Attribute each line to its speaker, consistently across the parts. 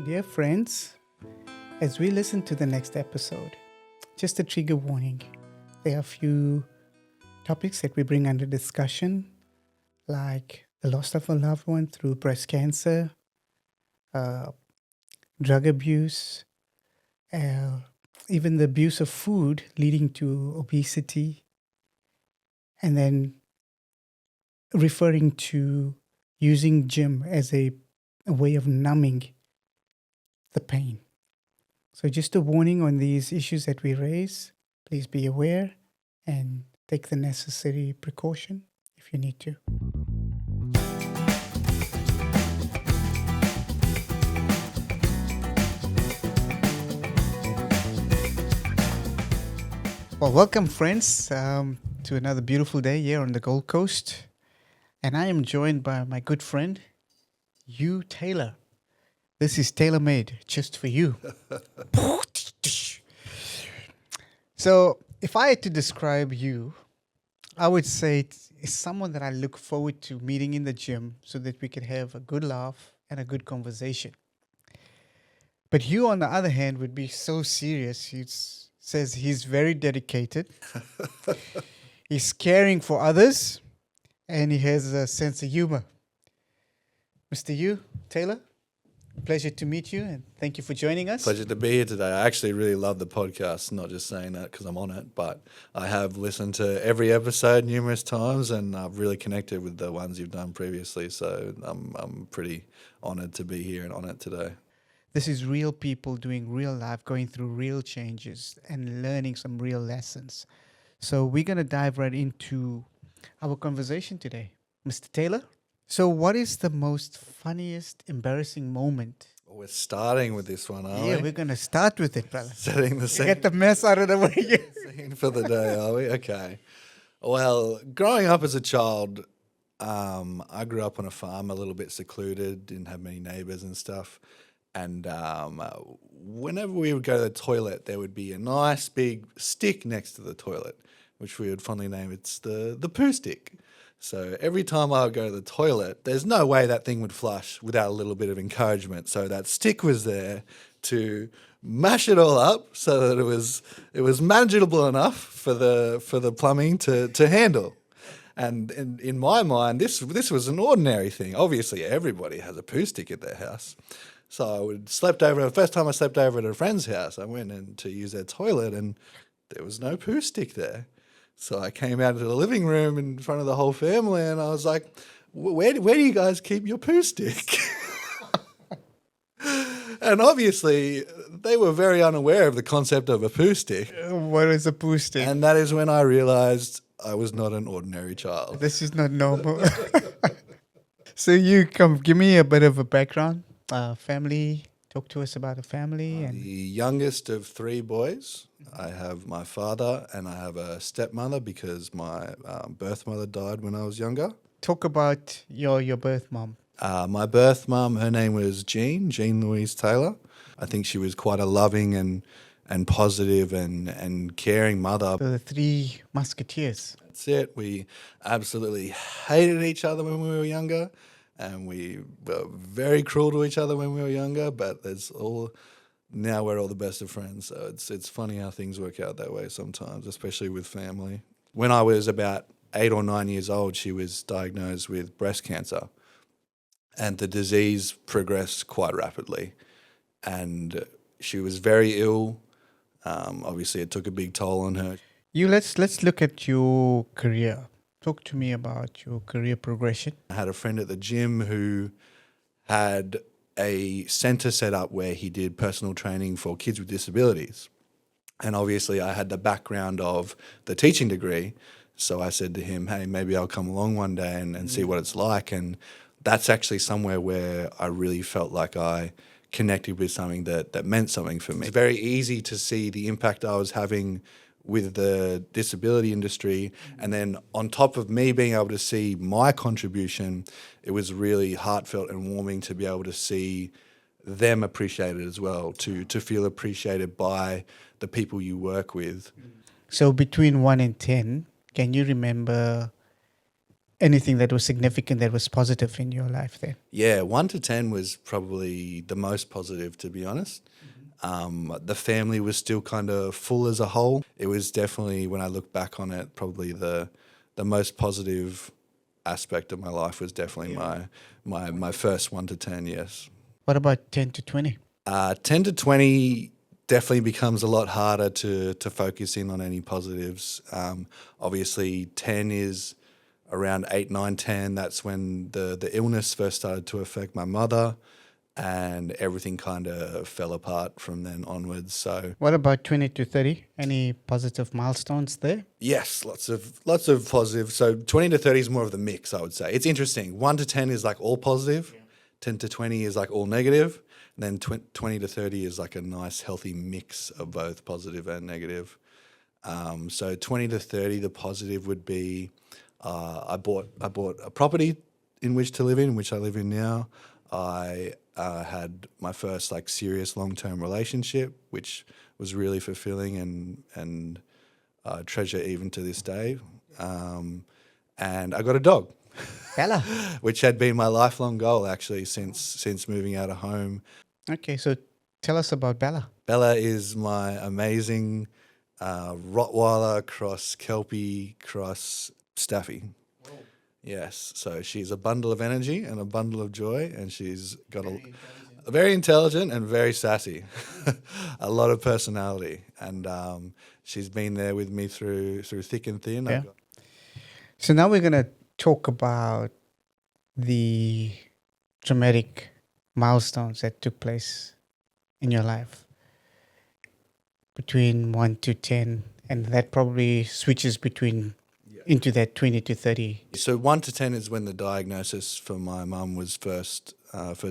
Speaker 1: dear friends, as we listen to the next episode, just a trigger warning. There are a few topics that we bring under discussion, like the loss of a loved one through breast cancer, drug abuse, even the abuse of food leading to obesity, and then referring to using gym as a way of numbing the pain. So just a warning on these issues that we raise. Please be aware and take the necessary precaution if you need to. Well, welcome friends to another beautiful day here on the Gold Coast. And I am joined by my good friend, Hugh Taylor. This is tailor-made just for you. So if I had to describe you, I would say it's someone that I look forward to meeting in the gym so that we can have a good laugh and a good conversation. But you, on the other hand, would be so serious. He says he's very dedicated. He's caring for others. And he has a sense of humor. Mr. Hugh Taylor, pleasure to meet you, and thank you for joining us.
Speaker 2: Pleasure to be here today. I actually really love the podcast, not just saying that because I'm on it, but I have listened to every episode numerous times, and I've really connected with the ones you've done previously, so I'm pretty honoured to be here and on it today.
Speaker 1: This is real people doing real life, going through real changes and learning some real lessons. So we're going to dive right into our conversation today. Mr. Taylor, so what is the most funniest, embarrassing moment?
Speaker 2: We're starting with this one, aren't we?
Speaker 1: Yeah, we're going to start with it, brother.
Speaker 2: Setting the scene.
Speaker 1: Get the mess out of the way.
Speaker 2: Scene for the day, are we? Okay. Well, growing up as a child, I grew up on a farm, a little bit secluded, didn't have many neighbours and stuff. And whenever we would go to the toilet, there would be a nice big stick next to the toilet, which we would fondly name it's the poo stick. So every time I would go to the toilet, there's no way that thing would flush without a little bit of encouragement. So that stick was there to mash it all up so that it was manageable enough for the plumbing to handle. And in my mind, this was an ordinary thing. Obviously, everybody has a poo stick at their house. So the first time I slept over at a friend's house, I went in to use their toilet and there was no poo stick there. So I came out into the living room in front of the whole family and I was like, where do you guys keep your poo stick? And obviously they were very unaware of the concept of a poo stick.
Speaker 1: What is a poo stick?
Speaker 2: And that is when I realized I was not an ordinary child.
Speaker 1: This is not normal. So you give me a bit of a background. Family, talk to us about a family.
Speaker 2: The youngest of three boys. I have my father and I have a stepmother because my birth mother died when I was younger.
Speaker 1: Talk about your birth mom.
Speaker 2: My birth mum, her name was Jean Louise Taylor. I think she was quite a loving and positive and caring mother.
Speaker 1: The three musketeers.
Speaker 2: That's it. We absolutely hated each other when we were younger. And we were very cruel to each other when we were younger, but now we're all the best of friends. So it's funny how things work out that way sometimes, especially with family. When I was about 8 or 9 years old, she was diagnosed with breast cancer. And the disease progressed quite rapidly. And she was very ill. Obviously, it took a big toll on her.
Speaker 1: Let's look at your career. Talk to me about your career progression.
Speaker 2: I had a friend at the gym who had a centre set up where he did personal training for kids with disabilities. And obviously I had the background of the teaching degree. So I said to him, hey, maybe I'll come along one day and see what it's like. And that's actually somewhere where I really felt like I connected with something that meant something for me. It's very easy to see the impact I was having with the disability industry. And then on top of me being able to see my contribution, it was really heartfelt and warming to be able to see them appreciated as well, to feel appreciated by the people you work with.
Speaker 1: So between 1 and 10, can you remember anything that was significant that was positive in your life then?
Speaker 2: Yeah, 1 to 10 was probably the most positive, to be honest. The family was still kind of full as a whole. It was definitely, when I look back on it, probably the most positive aspect of my life was definitely my first 1 to 10. Yes.
Speaker 1: What about 10 to 20?
Speaker 2: 10 to 20 definitely becomes a lot harder to focus in on any positives. Obviously, 10 is around 8, 9, 10. That's when the illness first started to affect my mother, and everything kind of fell apart from then onwards. So
Speaker 1: What about 20 to 30? Any positive milestones there?
Speaker 2: yes, lots of positive. So 20 to 30 is more of the mix, I would say. It's interesting. 1 to 10 is like all positive. 10 to 20 is like all negative. And then 20 to 30 is like a nice healthy mix of both positive and negative. So 20 to 30, the positive would be I bought a property in which to live in, which I live in now. I had my first like serious long-term relationship, which was really fulfilling and treasure even to this day. And I got a dog,
Speaker 1: Bella.
Speaker 2: which had been my lifelong goal actually since moving out of home.
Speaker 1: Okay, so tell us about Bella.
Speaker 2: Bella is my amazing Rottweiler cross Kelpie cross Staffy. Yes, so she's a bundle of energy and a bundle of joy, and she's got very intelligent and very sassy, a lot of personality, and she's been there with me through thick and thin.
Speaker 1: Yeah. So now we're going to talk about the dramatic milestones that took place in your life between 1 to 10, and that probably switches between into that 20 to 30.
Speaker 2: So 1 to 10 is when the diagnosis for my mum was first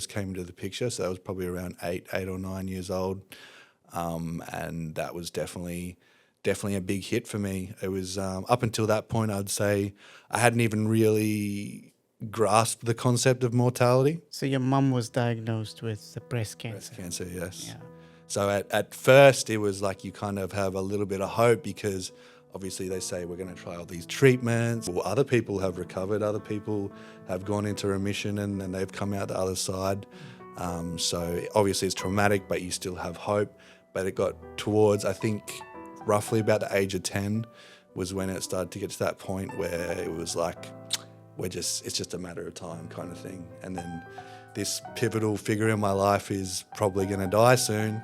Speaker 2: came into the picture. So that was probably around 8 or 9 years old, and that was definitely a big hit for me. It was up until that point, I'd say I hadn't even really grasped the concept of mortality.
Speaker 1: So your mum was diagnosed with the breast cancer.
Speaker 2: Breast cancer, yes.
Speaker 1: Yeah.
Speaker 2: So at first it was like you kind of have a little bit of hope because obviously they say we're going to try all these treatments. Well, other people have recovered, other people have gone into remission and they've come out the other side. So obviously it's traumatic, but you still have hope. But it got towards, I think, roughly about the age of 10 was when it started to get to that point where it was like, it's just a matter of time kind of thing. And then this pivotal figure in my life is probably going to die soon.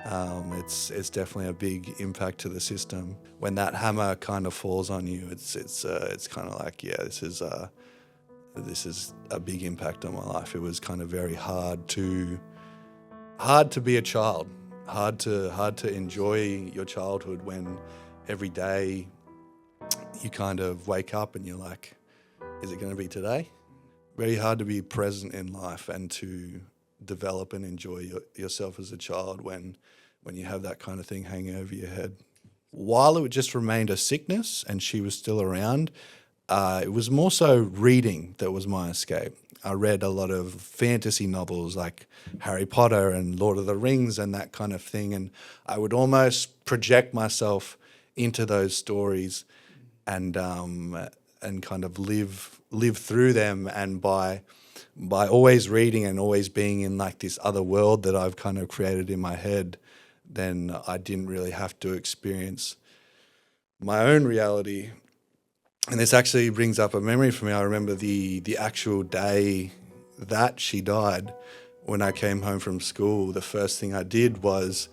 Speaker 2: It's definitely a big impact to the system. When that hammer kind of falls on you, it's kind of like, yeah, this is a big impact on my life. It was kind of very hard to be a child, hard to enjoy your childhood when every day you kind of wake up and you're like, is it going to be today? Very hard to be present in life and to develop and enjoy yourself as a child when you have that kind of thing hanging over your head. While it just remained a sickness and she was still around, it was more so reading that was my escape. I read a lot of fantasy novels like Harry Potter and Lord of the Rings and that kind of thing, and I would almost project myself into those stories and kind of live through them. And by always reading and always being in like this other world that I've kind of created in my head, then I didn't really have to experience my own reality. And this actually brings up a memory for me. I remember the actual day that she died. When I came home from school, the first thing I did was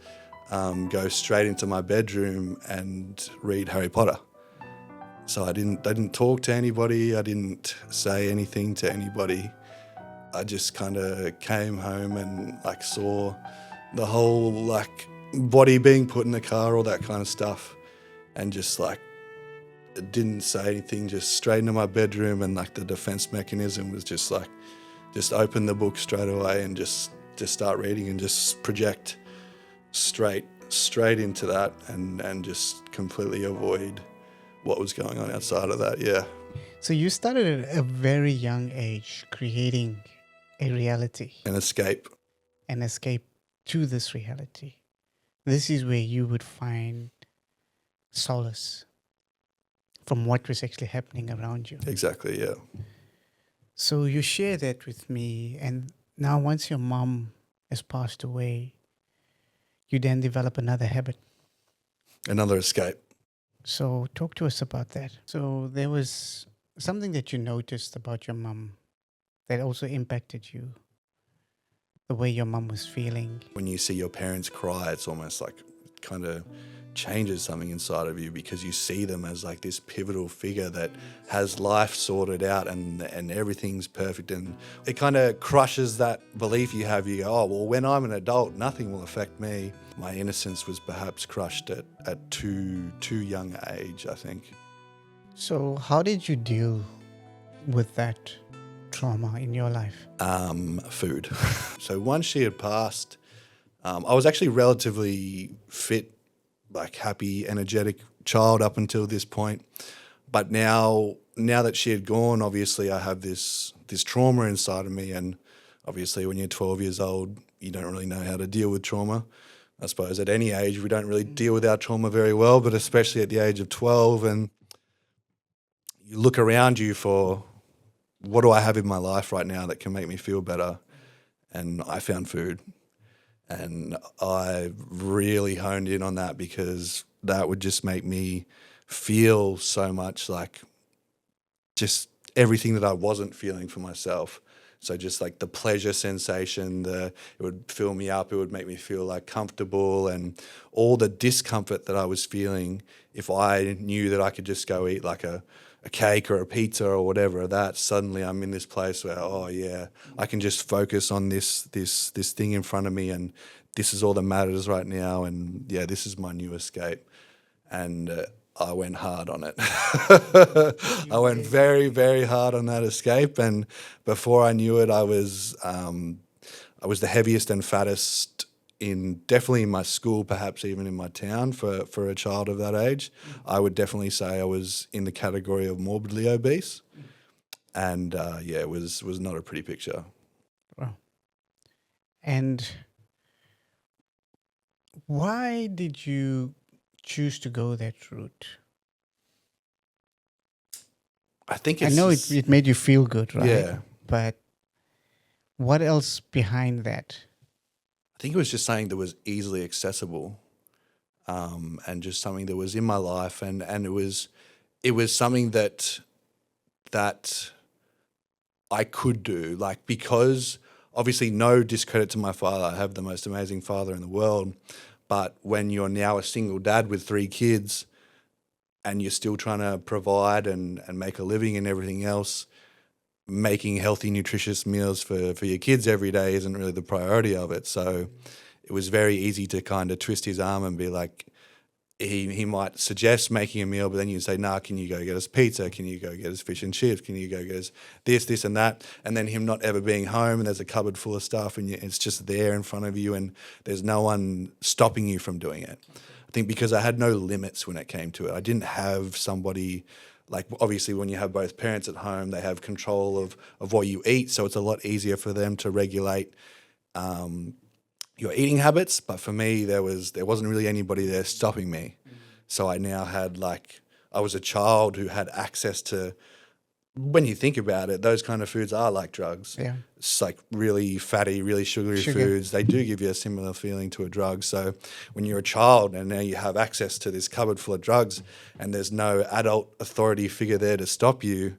Speaker 2: go straight into my bedroom and read Harry Potter. So I didn't talk to anybody. I didn't say anything to anybody. I just kind of came home and like saw the whole like body being put in the car, all that kind of stuff, and just like didn't say anything. Just straight into my bedroom, and like the defense mechanism was just like just open the book straight away and just start reading and just project straight into that and just completely avoid what was going on outside of that. Yeah.
Speaker 1: So you started at a very young age creating a reality,
Speaker 2: An escape.
Speaker 1: To this reality. This is where you would find solace. from what was actually happening around you.
Speaker 2: Exactly, yeah.
Speaker 1: So you share that with me, and now once your mom has passed away, you then develop another habit.
Speaker 2: Another escape.
Speaker 1: So talk to us about that. So there was something that you noticed about your mom that also impacted you, the way your mom was feeling.
Speaker 2: When you see your parents cry, it's almost like kind of changes something inside of you because you see them as like this pivotal figure that has life sorted out and everything's perfect, and it kind of crushes that belief you have. You go, oh, well, when I'm an adult, nothing will affect me. My innocence was perhaps crushed at too young age, I think.
Speaker 1: So how did you deal with that trauma in your life?
Speaker 2: Food. So once she had passed, I was actually relatively fit, like happy, energetic child up until this point. But now that she had gone, obviously I have this trauma inside of me, and obviously when you're 12 years old, you don't really know how to deal with trauma. I suppose at any age we don't really deal with our trauma very well, but especially at the age of 12, and you look around you for what do I have in my life right now that can make me feel better, and I found food. And I really honed in on that because that would just make me feel so much like just everything that I wasn't feeling for myself. So just like the pleasure sensation, it would fill me up. It would make me feel like comfortable, and all the discomfort that I was feeling, if I knew that I could just go eat like a cake or a pizza or whatever, that suddenly I'm in this place where, oh yeah, I can just focus on this thing in front of me, and this is all that matters right now, and yeah, this is my new escape. And I went hard on it. I went very, very hard on that escape, and before I knew it, I was the heaviest and fattest definitely in my school, perhaps even in my town for a child of that age. I would definitely say I was in the category of morbidly obese, and yeah, it was not a pretty picture.
Speaker 1: Wow. And why did you choose to go that route?
Speaker 2: I think
Speaker 1: I
Speaker 2: it's
Speaker 1: know
Speaker 2: just,
Speaker 1: it made you feel good, right?
Speaker 2: yeah.
Speaker 1: But what else behind that?
Speaker 2: I think it was just something that was easily accessible, and just something that was in my life, and it was something that I could do, like, because obviously no discredit to my father. I have the most amazing father in the world, but when you're now a single dad with 3 kids and you're still trying to provide and make a living and everything else, making healthy, nutritious meals for your kids every day isn't really the priority of it. So it was very easy to kind of twist his arm and be like, he might suggest making a meal, but then you say, nah, can you go get us pizza? Can you go get us fish and chips? Can you go get us this and that? And then him not ever being home, and there's a cupboard full of stuff, and it's just there in front of you, and there's no one stopping you from doing it. I think because I had no limits when it came to it. I didn't have somebody, like, obviously when you have both parents at home, they have control of what you eat, so it's a lot easier for them to regulate your eating habits. But for me, there wasn't really anybody there stopping me. So I now had, like, I was a child who had access to, when you think about it, those kind of foods are like drugs.
Speaker 1: Yeah.
Speaker 2: It's like really fatty, really sugary
Speaker 1: Sugar.
Speaker 2: foods. They do give you a similar feeling to a drug. So when you're a child and now you have access to this cupboard full of drugs and there's no adult authority figure there to stop you,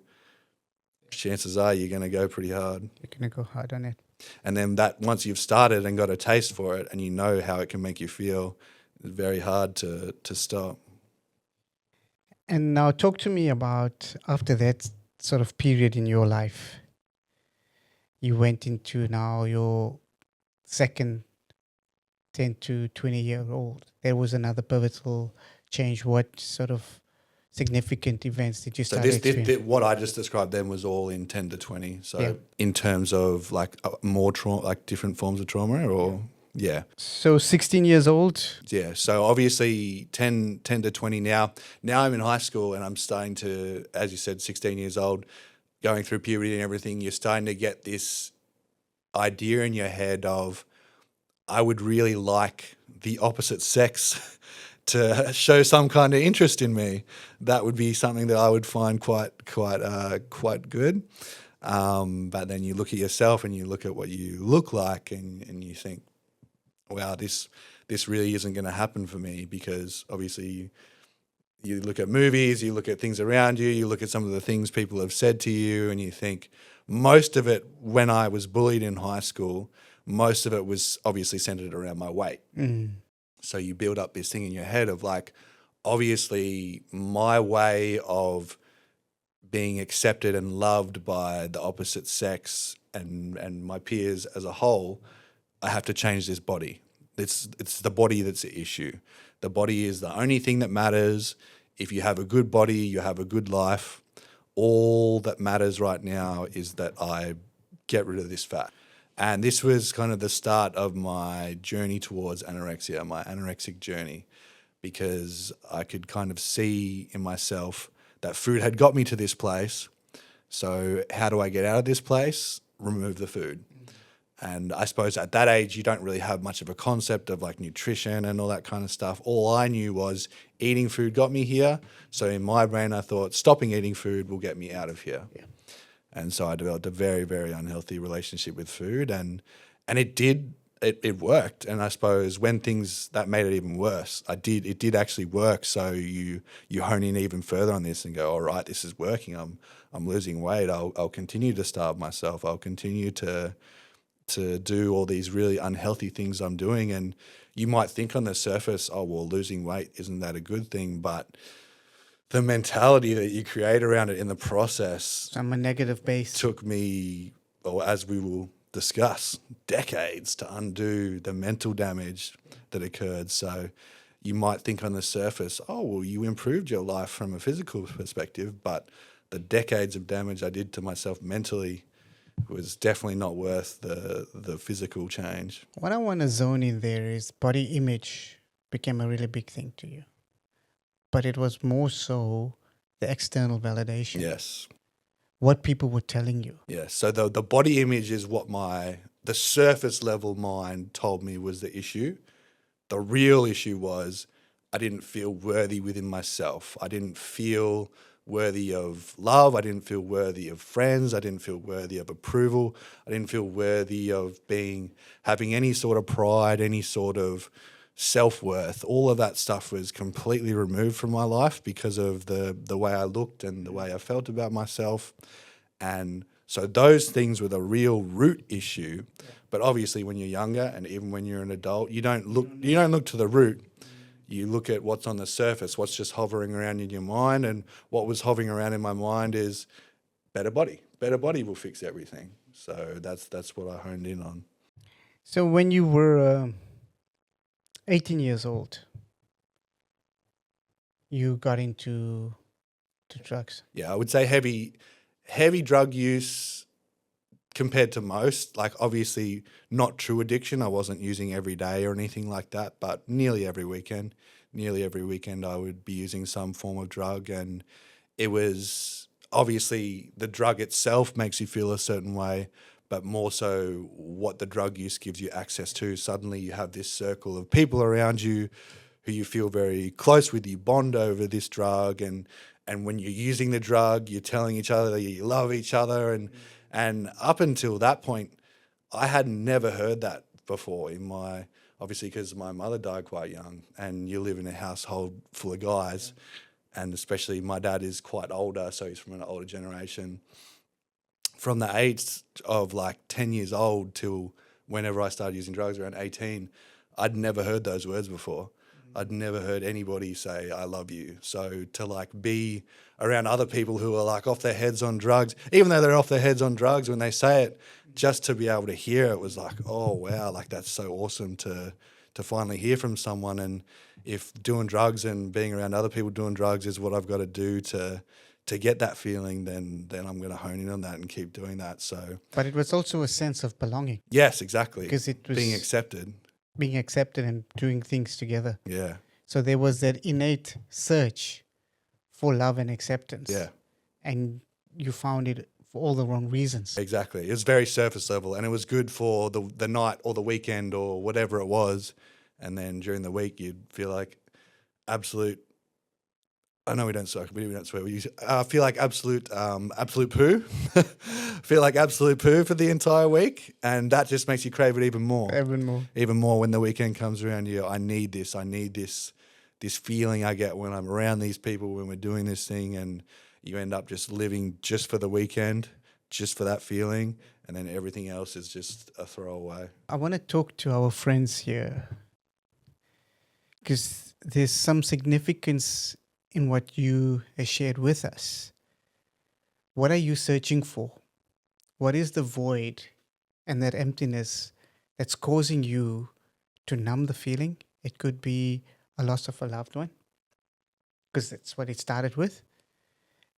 Speaker 2: chances are you're going to go pretty hard.
Speaker 1: You're going to go hard on it.
Speaker 2: And then that, once you've started and got a taste for it and you know how it can make you feel, it's very hard to stop.
Speaker 1: And now talk to me about after that sort of period in your life. You went into now your second 10 to 20-year-old. There was another pivotal change. What sort of significant events did you
Speaker 2: So
Speaker 1: start experiencing?
Speaker 2: what I just described then was all in 10 to 20. So
Speaker 1: Yeah.
Speaker 2: in terms of like more trauma, like different forms of trauma, or yeah.
Speaker 1: So 16 years old.
Speaker 2: Yeah. So obviously 10 to 20 now. Now I'm in high school and I'm starting to, as you said, 16 years old, going through puberty and everything, you're starting to get this idea in your head of, I would really like the opposite sex to show some kind of interest in me. That would be something that I would find quite good. But then you look at yourself and you look at what you look like, and you think, wow, this really isn't going to happen for me, because obviously you look at movies, you look at things around you, you look at some of the things people have said to you, and you think most of it, when I was bullied in high school, most of it was obviously centered around my weight. So you build up this thing in your head of like, obviously my way of being accepted and loved by the opposite sex and my peers as a whole, I have to change this body. It's the body that's the issue. The body is the only thing that matters. If you have a good body, you have a good life. All that matters right now is that I get rid of this fat. And this was kind of the start of my journey towards anorexia, my anorexic journey, because I could kind of see in myself that food had got me to this place. So how do I get out of this place? Remove the food. And I suppose at that age, you don't really have much of a concept of like nutrition and all that kind of stuff. All I knew was eating food got me here. So in my brain, I thought stopping eating food will get me out of here. Yeah. And so I developed a very, very unhealthy relationship with food, and it worked. And I suppose when things that made it even worse, it did actually work. So you hone in even further on this and go, all right, this is working. I'm losing weight. I'll continue to starve myself. I'll continue to do all these really unhealthy things I'm doing. And you might think on the surface, oh, well, losing weight, isn't that a good thing? But the mentality that you create around it in the process,
Speaker 1: I'm a negative base,
Speaker 2: took me, or as we will discuss, decades to undo the mental damage that occurred. So you might think on the surface, oh, well, you improved your life from a physical perspective, but the decades of damage I did to myself mentally was definitely not worth the physical change.
Speaker 1: What I want to zone in there is body image became a really big thing to you. But it was more so the external validation.
Speaker 2: Yes.
Speaker 1: What people were telling you.
Speaker 2: Yes. So the body image is what the surface level mind told me was the issue. The real issue was I didn't feel worthy within myself. I didn't feel worthy of love. I didn't feel worthy of friends. I didn't feel worthy of approval. I didn't feel worthy of having any sort of pride, any sort of self-worth. All of that stuff was completely removed from my life because of the way I looked and the way I felt about myself. And so those things were the real root issue. But obviously when you're younger and even when you're an adult, you don't look to the root. You look at what's on the surface, what's just hovering around in your mind. And what was hovering around in my mind is better body. Better body will fix everything. So that's what I honed in on.
Speaker 1: So when you were 18 years old, you got into drugs.
Speaker 2: Yeah, I would say heavy drug use compared to most. Like obviously not true addiction. I wasn't using every day or anything like that, but nearly every weekend I would be using some form of drug. And it was obviously the drug itself makes you feel a certain way, but more so what the drug use gives you access to. Suddenly you have this circle of people around you who you feel very close with. You bond over this drug, and when you're using the drug, you're telling each other that you love each other. And up until that point, I had never heard that before obviously because my mother died quite young, and you live in a household full of guys, and especially my dad is quite older, so he's from an older generation. From the age of like 10 years old till whenever I started using drugs around 18, I'd never heard those words before. I'd never heard anybody say, I love you. So to like be around other people who are like off their heads on drugs, even though they're off their heads on drugs, when they say it, just to be able to hear it was like, oh, wow, like that's so awesome to finally hear from someone. And if doing drugs and being around other people doing drugs is what I've got to do to get that feeling, then I'm going to hone in on that and keep doing that. So,
Speaker 1: but it was also a sense of belonging.
Speaker 2: Yes, exactly.
Speaker 1: Because it was
Speaker 2: being accepted
Speaker 1: and doing things together.
Speaker 2: Yeah.
Speaker 1: So there was that innate search for love and acceptance.
Speaker 2: Yeah.
Speaker 1: And you found it for all the wrong reasons.
Speaker 2: Exactly. It was very surface level, and it was good for the night or the weekend or whatever it was. And then during the week, you'd feel like, absolute. I know we don't swear. We don't swear. We use. I feel like absolute poo. Feel like absolute poo for the entire week, and that just makes you crave it even more.
Speaker 1: Even more.
Speaker 2: Even more when the weekend comes around. You, I need this. I need this. This feeling I get when I'm around these people when we're doing this thing, and you end up just living just for the weekend, just for that feeling, and then everything else is just a throwaway.
Speaker 1: I want to talk to our friends here because there's some significance in what you have shared with us. What are you searching for? What is the void and that emptiness that's causing you to numb the feeling? It could be a loss of a loved one, because that's what it started with.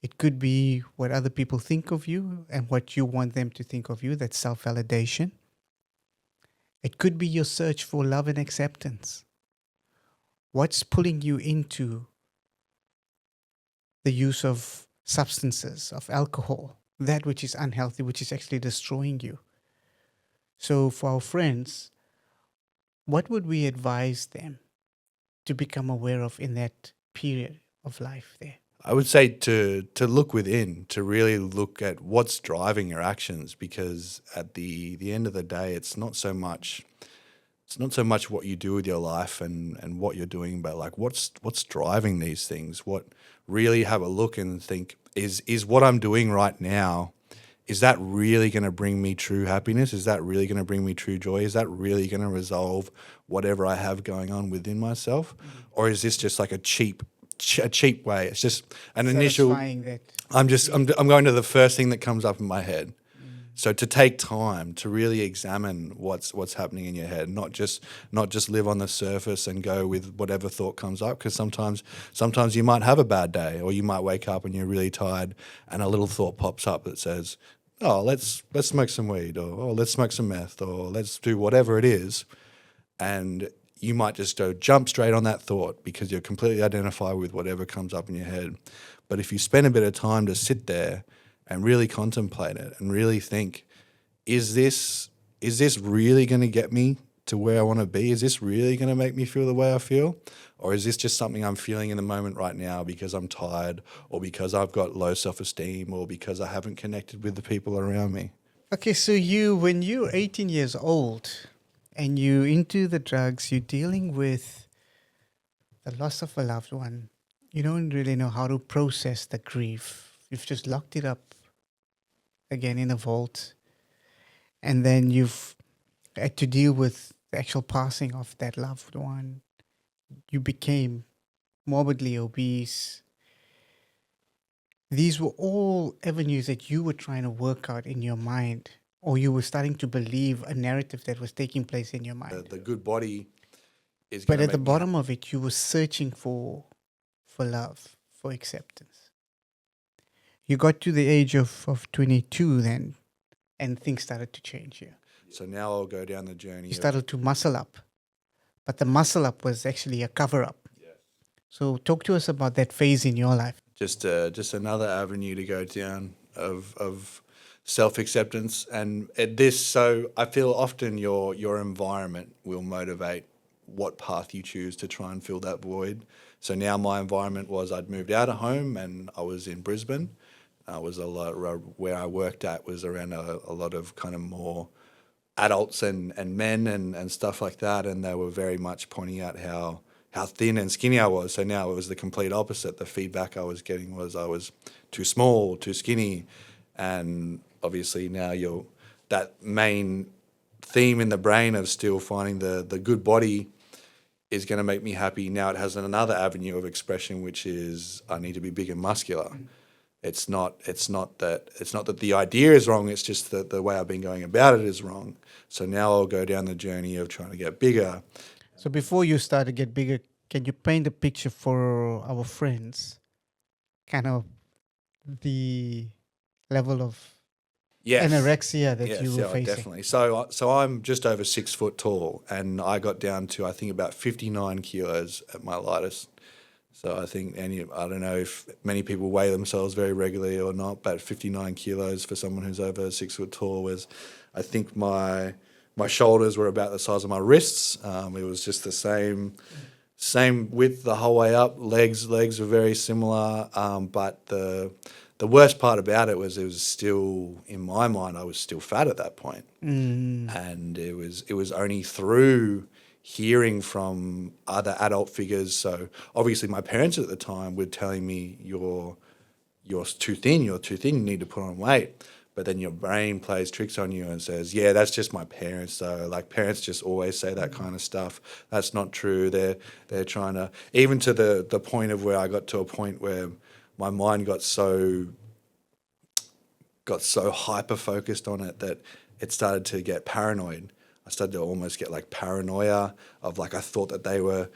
Speaker 1: It could be what other people think of you and what you want them to think of you. That's self-validation. It could be your search for love and acceptance. What's pulling you into the use of substances, of alcohol, that which is unhealthy, which is actually destroying you? So for our friends, what would we advise them to become aware of in that period of life there?
Speaker 2: I would say to look within, to really look at what's driving your actions, because at the end of the day, it's not so much what you do with your life and what you're doing, but like what's driving these things. What really have a look and think, is what I'm doing right now, is that really going to bring me true happiness? Is that really going to bring me true joy? Is that really going to resolve whatever I have going on within myself? Or is this just like a cheap way? It's just an initial.
Speaker 1: Satisfying that.
Speaker 2: I'm going to the first thing that comes up in my head. So to take time to really examine what's happening in your head, not just live on the surface and go with whatever thought comes up, because sometimes you might have a bad day, or you might wake up and you're really tired and a little thought pops up that says, oh, let's smoke some weed, or oh, let's smoke some meth, or let's do whatever it is. And you might just jump straight on that thought because you're completely identified with whatever comes up in your head. But if you spend a bit of time to sit there and really contemplate it and really think, is this really going to get me to where I want to be? Is this really going to make me feel the way I feel? Or is this just something I'm feeling in the moment right now because I'm tired, or because I've got low self-esteem, or because I haven't connected with the people around me?
Speaker 1: Okay, so when you're 18 years old and you're into the drugs, you're dealing with the loss of a loved one, you don't really know how to process the grief. You've just locked it up again in a vault, and then you've had to deal with the actual passing of that loved one. You became morbidly obese. These were all avenues that you were trying to work out in your mind, or you were starting to believe a narrative that was taking place in your mind.
Speaker 2: The good body is
Speaker 1: But
Speaker 2: going to
Speaker 1: at the
Speaker 2: make me
Speaker 1: bottom of it, you were searching for love, for acceptance. You got to the age of 22 then, and things started to change here.
Speaker 2: So now I'll go down the journey.
Speaker 1: You started to muscle up, but the muscle up was actually a cover up. So talk to us about that phase in your life.
Speaker 2: Just another avenue to go down of self-acceptance. And so I feel often your environment will motivate what path you choose to try and fill that void. So now my environment was, I'd moved out of home and I was in Brisbane. Was a lot where I worked at was around a lot of kind of more adults and men and stuff like that, and they were very much pointing out how thin and skinny I was. So now it was the complete opposite. The feedback I was getting was I was too small, too skinny, and obviously now that main theme in the brain of still finding the good body is going to make me happy. Now it has another avenue of expression, which is I need to be big and muscular. It's not that the idea is wrong, it's just that the way I've been going about it is wrong. So now I'll go down the journey of trying to get bigger.
Speaker 1: So before you start to get bigger, can you paint a picture for our friends, kind of the level of anorexia that you were facing?
Speaker 2: Definitely. So I'm just over 6 foot tall, and I got down to I think about 59 kilos at my lightest. So I think I don't know if many people weigh themselves very regularly or not, but 59 kilos for someone who's over 6 foot tall was, I think my shoulders were about the size of my wrists. It was just the same Same width the whole way up. Legs were very similar. But the worst part about it was still, in my mind, I was still fat at that point. And it was only through hearing from other adult figures. So obviously my parents at the time were telling me, you're too thin, you need to put on weight. But then your brain plays tricks on you and says, yeah, that's just my parents though. Like, parents just always say that kind of stuff. That's not true. They're trying to, even to the point of where I got to a point where my mind got so hyper focused on it that it started to get paranoid. I started to almost get like paranoia of, like, I thought that they were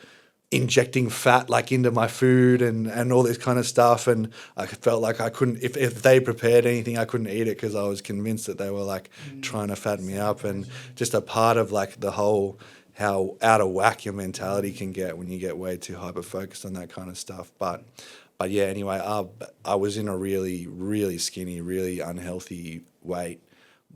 Speaker 2: injecting fat like into my food and all this kind of stuff, and I felt like I couldn't, if they prepared anything, I couldn't eat it because I was convinced that they were like trying to fatten me up. And just a part of like the whole, how out of whack your mentality can get when you get way too hyper focused on that kind of stuff. But yeah, anyway, I was in a really, really skinny, really unhealthy weight,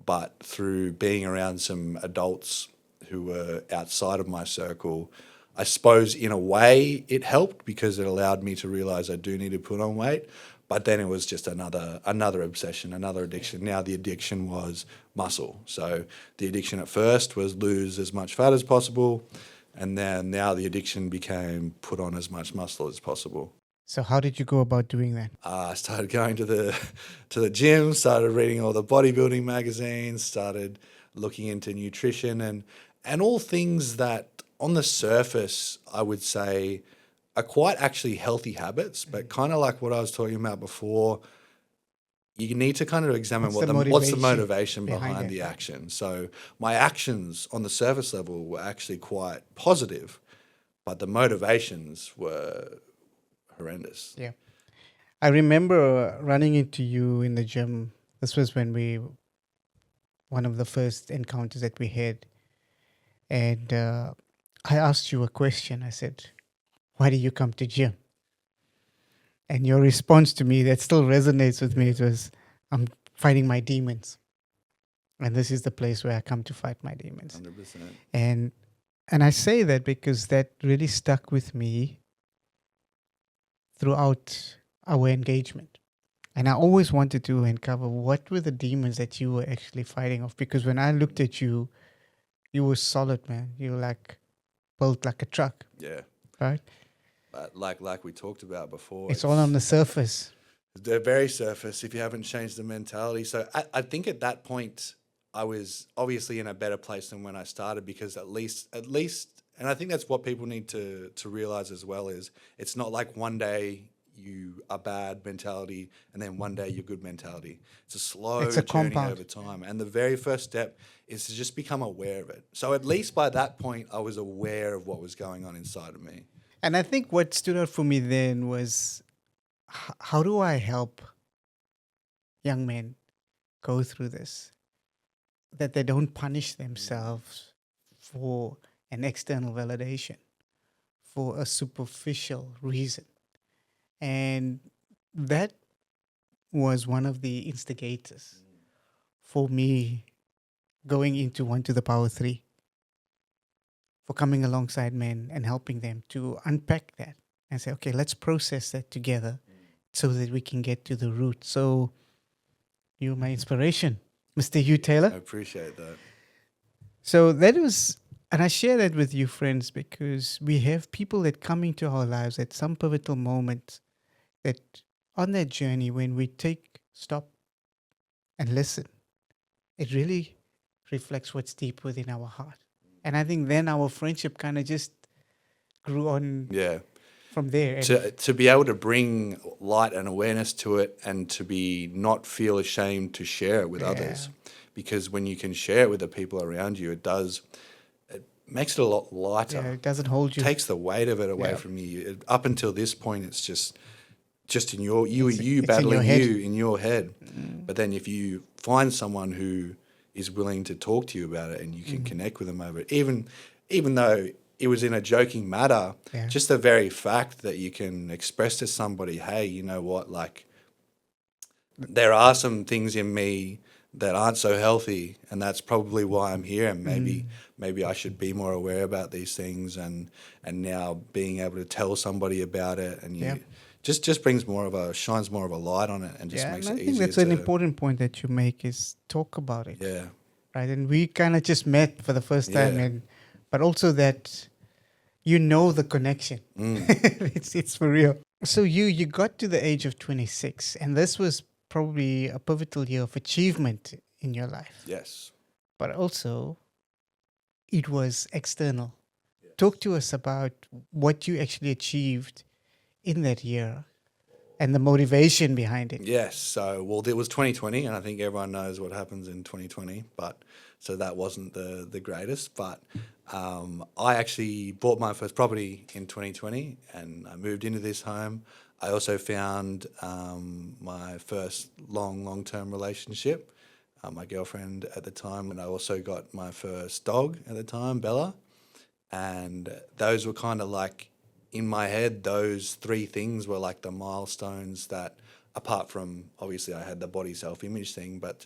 Speaker 2: but through being around some adults who were outside of my circle, I suppose in a way it helped because it allowed me to realize I do need to put on weight. But then it was just another obsession, another addiction. Now the addiction was muscle. So the addiction at first was lose as much fat as possible, and then now the addiction became put on as much muscle as possible.
Speaker 1: So how did you go about doing that?
Speaker 2: I started going to the gym, started reading all the bodybuilding magazines, started looking into nutrition and all things that on the surface I would say are quite actually healthy habits, but kind of like what I was talking about before, you need to kind of examine what's the motivation behind the action. So my actions on the surface level were actually quite positive, but the motivations were horrendous.
Speaker 1: Yeah. I remember running into you in the gym. This was when one of the first encounters that we had. And I asked you a question. I said, why do you come to gym? And your response to me that still resonates with me, it was, I'm fighting my demons. And this is the place where I come to fight my demons.
Speaker 2: 100%.
Speaker 1: And I say that because that really stuck with me throughout our engagement. And I always wanted to uncover what were the demons that you were actually fighting off. Because when I looked at you, you were solid, man. You were like built like a truck.
Speaker 2: Yeah.
Speaker 1: Right?
Speaker 2: But like we talked about before,
Speaker 1: it's all on the surface.
Speaker 2: The very surface, if you haven't changed the mentality. So I think at that point, I was obviously in a better place than when I started, because at least, and I think that's what people need to realize as well, is it's not like one day you are bad mentality and then one day you're good mentality. It's a slow journey compound over time. And the very first step is to just become aware of it. So at least by that point, I was aware of what was going on inside of me.
Speaker 1: And I think what stood out for me then was, how do I help young men go through this? That they don't punish themselves for an external validation, for a superficial reason. And that was one of the instigators for me going into 1 to the power 3, for coming alongside men and helping them to unpack that and say, okay, let's process that together so that we can get to the root. So you're my inspiration, Mr. Hugh Taylor.
Speaker 2: I appreciate that.
Speaker 1: So that was, and I share that with you, friends, because we have people that come into our lives at some pivotal moment, that on that journey, when we take stop and listen, it really reflects what's deep within our heart. And I think then our friendship kind of just grew on from there.
Speaker 2: To be able to bring light and awareness to it, and to be not feel ashamed to share it with others. Because when you can share it with the people around you, it makes it a lot lighter.
Speaker 1: Yeah, it doesn't hold you.
Speaker 2: It takes the weight of it away from you. Up until this point, it's just in you battling you in your head. But then if you find someone who is willing to talk to you about it, and you can connect with them over it, even though it was in a joking matter, just the very fact that you can express to somebody, hey, you know what, like, there are some things in me that aren't so healthy, and that's probably why I'm here. And maybe I should be more aware about these things, and now being able to tell somebody about it, and
Speaker 1: Yeah.
Speaker 2: you just brings shines more of a light on it, and just
Speaker 1: Yeah,
Speaker 2: makes
Speaker 1: and I
Speaker 2: it
Speaker 1: think
Speaker 2: easier
Speaker 1: that's an
Speaker 2: to
Speaker 1: important point that you make is talk about it,
Speaker 2: yeah
Speaker 1: right? And we kind of just met for the first time,
Speaker 2: yeah
Speaker 1: but also that you know the connection. It's for real. So you got to the age of 26, and this was probably a pivotal year of achievement in your life,
Speaker 2: yes
Speaker 1: but also it was external. Talk to us about what you actually achieved in that year and the motivation behind it.
Speaker 2: yes. So well, it was 2020, and I think everyone knows what happens in 2020. But so that wasn't the greatest. But I actually bought my first property in 2020, and I moved into this home. I also found my first long term relationship, my girlfriend at the time, and I also got my first dog at the time, Bella. And those were kind of like in my head, those three things were like the milestones that, apart from obviously I had the body self-image thing, but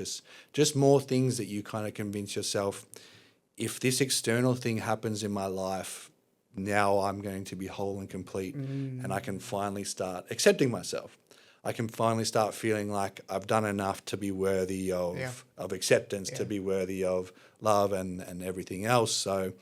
Speaker 2: just more things that you kind of convince yourself, if this external thing happens in my life, now I'm going to be whole and complete, and I can finally start accepting myself. I can finally start feeling like I've done enough to be worthy of acceptance, to be worthy of love and everything else. So,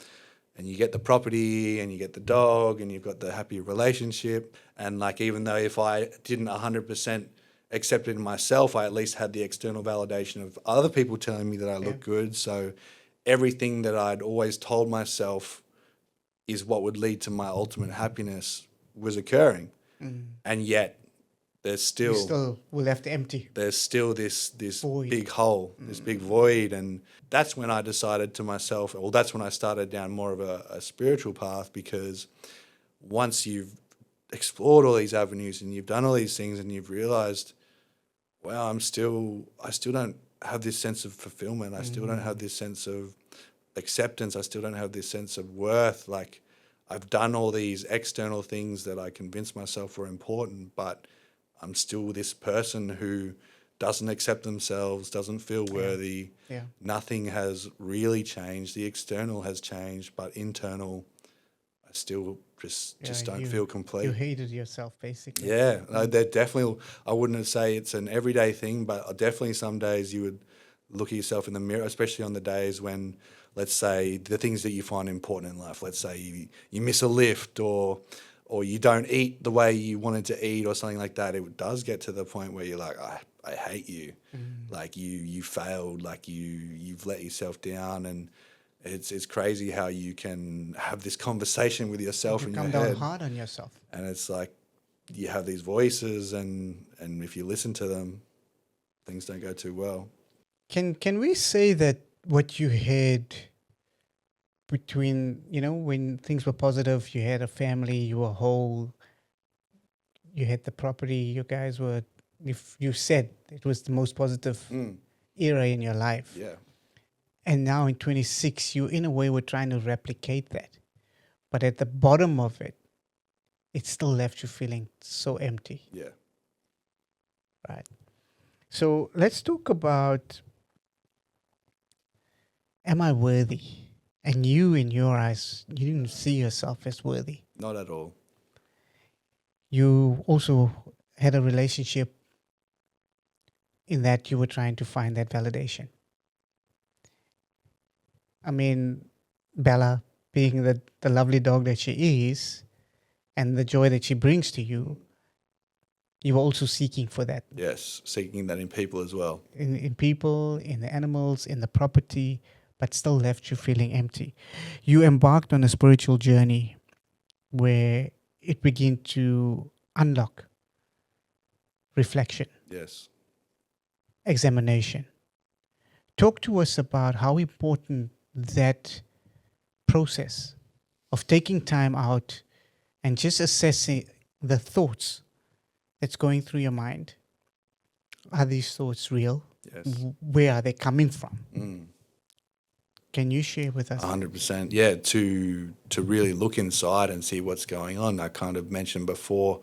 Speaker 2: and you get the property and you get the dog and you've got the happy relationship. And like, even though if I didn't 100% accept it in myself, I at least had the external validation of other people telling me that I look good. So everything that I'd always told myself is what would lead to my ultimate happiness was occurring. And yet there's
Speaker 1: You
Speaker 2: still
Speaker 1: still were left empty.
Speaker 2: this
Speaker 1: Void.
Speaker 2: big hole, this big void. And that's when I decided to myself, well, that's when I started down more of a spiritual path, because once you've explored all these avenues and you've done all these things and you've realized, wow, I still don't have this sense of fulfillment. I still don't have this sense of acceptance. I still don't have this sense of worth. Like, I've done all these external things that I convinced myself were important, but I'm still this person who doesn't accept themselves, doesn't feel worthy.
Speaker 1: Yeah.
Speaker 2: Nothing has really changed. The external has changed, but internal, I still just don't feel
Speaker 1: You
Speaker 2: complete.
Speaker 1: hated yourself, basically.
Speaker 2: Yeah, no, that definitely. I wouldn't say it's an everyday thing, but definitely some days you would look at yourself in the mirror, especially on the days when, let's say, the things that you find important in life. Let's say you miss a lift, or you don't eat the way you wanted to eat, or something like that. It does get to the point where you're like, I hate you, like you failed, like you've let yourself down, and it's crazy how you can have this conversation with yourself
Speaker 1: You
Speaker 2: in your
Speaker 1: come down
Speaker 2: head,
Speaker 1: hard on yourself.
Speaker 2: and it's like you have these voices, and if you listen to them, things don't go too well.
Speaker 1: Can we say that what you had between, when things were positive, you had a family, you were whole, you had the property, you guys were, if you said it was the most positive era in your life.
Speaker 2: Yeah,
Speaker 1: And now in 26, you in a way were trying to replicate that. But at the bottom of it, it still left you feeling so empty,
Speaker 2: yeah,
Speaker 1: right? So let's talk about, am I worthy? And you, in your eyes, you didn't see yourself as worthy.
Speaker 2: not at all.
Speaker 1: You also had a relationship in that you were trying to find that validation. I mean, Bella, being the lovely dog that she is and the joy that she brings to you, you were also seeking for that
Speaker 2: Yes, seeking that in people as well.
Speaker 1: in people, in the animals, in the property, but still left you feeling empty. You embarked on a spiritual journey where it began to unlock reflection,
Speaker 2: Yes.
Speaker 1: examination. Talk to us about how important that process of taking time out and just assessing the thoughts that's going through your mind. Are these thoughts real?
Speaker 2: Yes.
Speaker 1: Where are they coming from? Can you share with us?
Speaker 2: 100%. Yeah, to really look inside and see what's going on. I kind of mentioned before,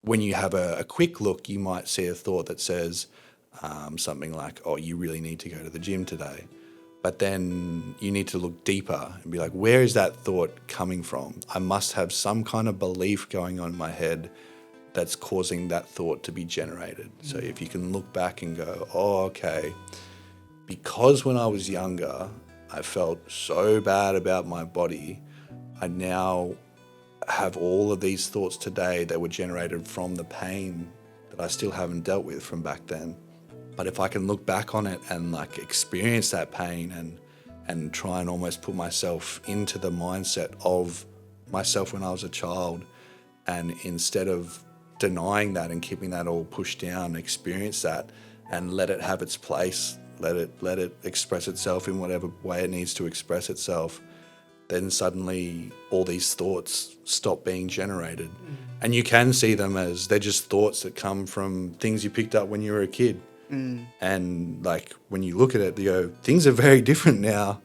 Speaker 2: when you have a quick look, you might see a thought that says, something like, oh, you really need to go to the gym today. But then you need to look deeper and be like, where is that thought coming from? I must have some kind of belief going on in my head that's causing that thought to be generated. So if you can look back and go, oh, okay, because when I was younger, I felt so bad about my body, I now have all of these thoughts today that were generated from the pain that I still haven't dealt with from back then. But if I can look back on it and like experience that pain and try and almost put myself into the mindset of myself when I was a child, and instead of denying that and keeping that all pushed down, experience that and let it have its place, let it express itself in whatever way it needs to express itself, then suddenly all these thoughts stop being generated. And you can see them as they're just thoughts that come from things you picked up when you were a kid. And like when you look at it, you go, things are very different now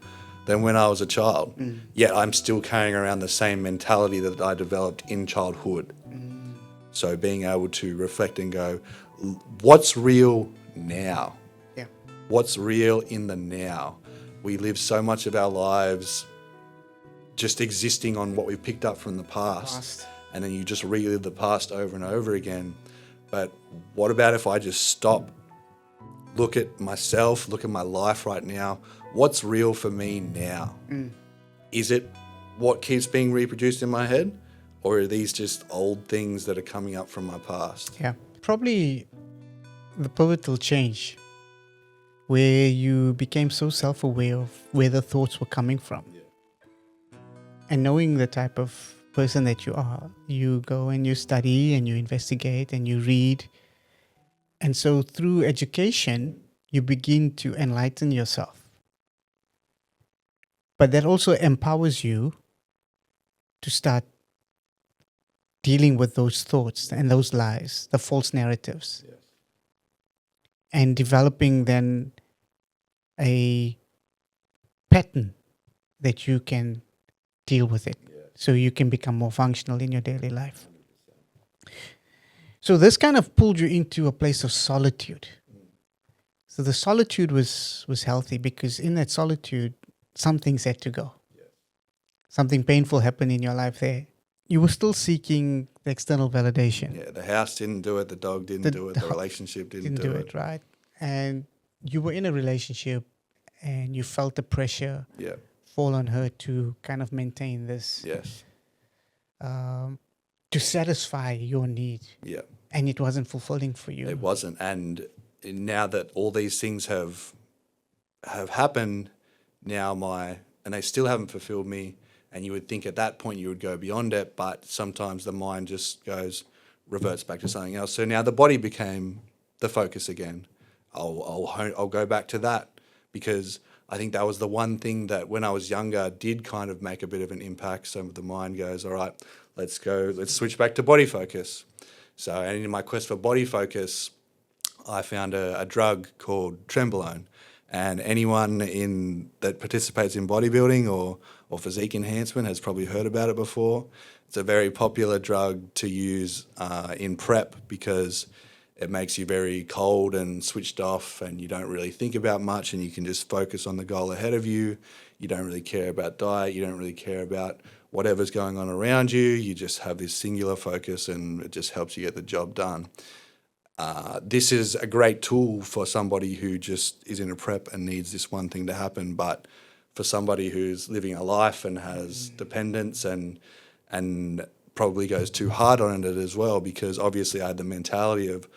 Speaker 2: than when I was a child. Yet I'm still carrying around the same mentality that I developed in childhood. So being able to reflect and go, what's real now?
Speaker 1: Yeah.
Speaker 2: What's real in the now? We live so much of our lives just existing on what we picked up from the past. And then you just relive the past over and over again. But what about if I just stop, look at myself, look at my life right now? What's real for me now? Is it what keeps being reproduced in my head? Or are these just old things that are coming up from my past?
Speaker 1: Yeah. Probably the pivotal change where you became so self-aware of where the thoughts were coming from. And knowing the type of person that you are, you go and you study and you investigate and you read. And so through education, you begin to enlighten yourself. But that also empowers you to start dealing with those thoughts and those lies, the false narratives, and developing then a pattern that you can deal with it, so you can become more functional in your daily life. So this kind of pulled you into a place of solitude. So the solitude was healthy, because in that solitude, some things had to go. Something painful happened in your life there. You were still seeking the external validation.
Speaker 2: Yeah, the house didn't do it, the dog didn't do it, the relationship didn't do it.
Speaker 1: Right? And you were in a relationship and you felt the pressure fall on her to kind of maintain this, to satisfy your need.
Speaker 2: Yeah.
Speaker 1: And it wasn't fulfilling for you.
Speaker 2: It wasn't. And now that all these things have happened, and they still haven't fulfilled me, and you would think at that point you would go beyond it, but sometimes the mind just reverts back to something else. So now the body became the focus again. I'll go back to that, because I think that was the one thing that when I was younger did kind of make a bit of an impact. So the mind goes, all right, let's switch back to body focus. So, and in my quest for body focus, I found a drug called Trenbolone. And anyone that participates in bodybuilding or physique enhancement has probably heard about it before. It's a very popular drug to use in prep, because it makes you very cold and switched off, and you don't really think about much, and you can just focus on the goal ahead of you. You don't really care about diet. You don't really care about whatever's going on around you. You just have this singular focus, and it just helps you get the job done. This is a great tool for somebody who just is in a prep and needs this one thing to happen. But for somebody who's living a life and has dependence and probably goes too hard on it as well, because obviously I had the mentality of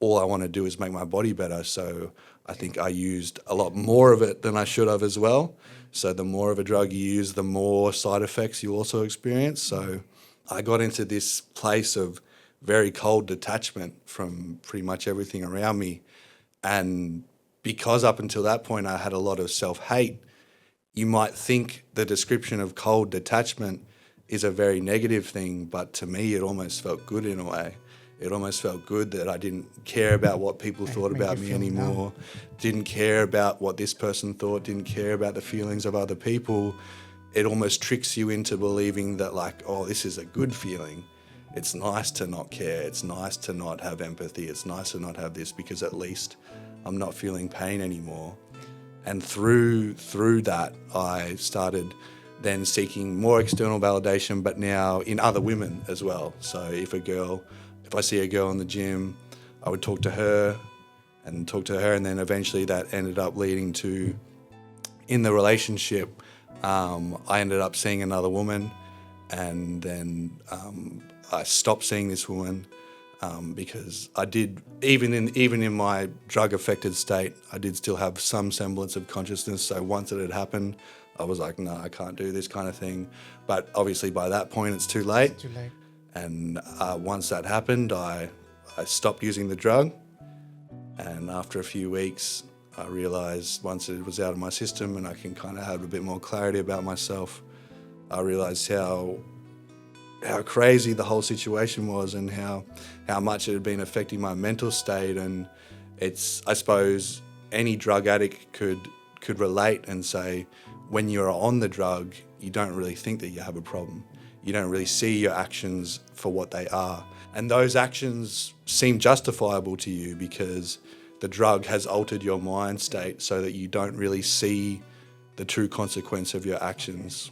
Speaker 2: all I want to do is make my body better. So I think I used a lot more of it than I should have as well. So the more of a drug you use, the more side effects you also experience. So I got into this place of very cold detachment from pretty much everything around me. And because up until that point I had a lot of self-hate, you might think the description of cold detachment is a very negative thing, but to me it almost felt good in a way. It almost felt good that I didn't care about what people thought about me anymore, didn't care about what this person thought, didn't care about the feelings of other people. It almost tricks you into believing that, like, oh, this is a good feeling. It's nice to not care. It's nice to not have empathy. It's nice to not have this, because at least I'm not feeling pain anymore. And through that, I started then seeking more external validation, but now in other women as well. So if I see a girl in the gym, I would talk to her, and then eventually that ended up leading to, in the relationship, I ended up seeing another woman, and then I stopped seeing this woman because I did, even in my drug affected state, I did still have some semblance of consciousness. So once it had happened, I was like, no, I can't do this kind of thing. But obviously by that point, it's too late.
Speaker 1: It's too late.
Speaker 2: And once that happened, I stopped using the drug. And after a few weeks, I realised once it was out of my system and I can kind of have a bit more clarity about myself, I realised how crazy the whole situation was, and how much it had been affecting my mental state. And I suppose any drug addict could relate and say, when you're on the drug, you don't really think that you have a problem. You don't really see your actions for what they are. And those actions seem justifiable to you because the drug has altered your mind state so that you don't really see the true consequence of your actions.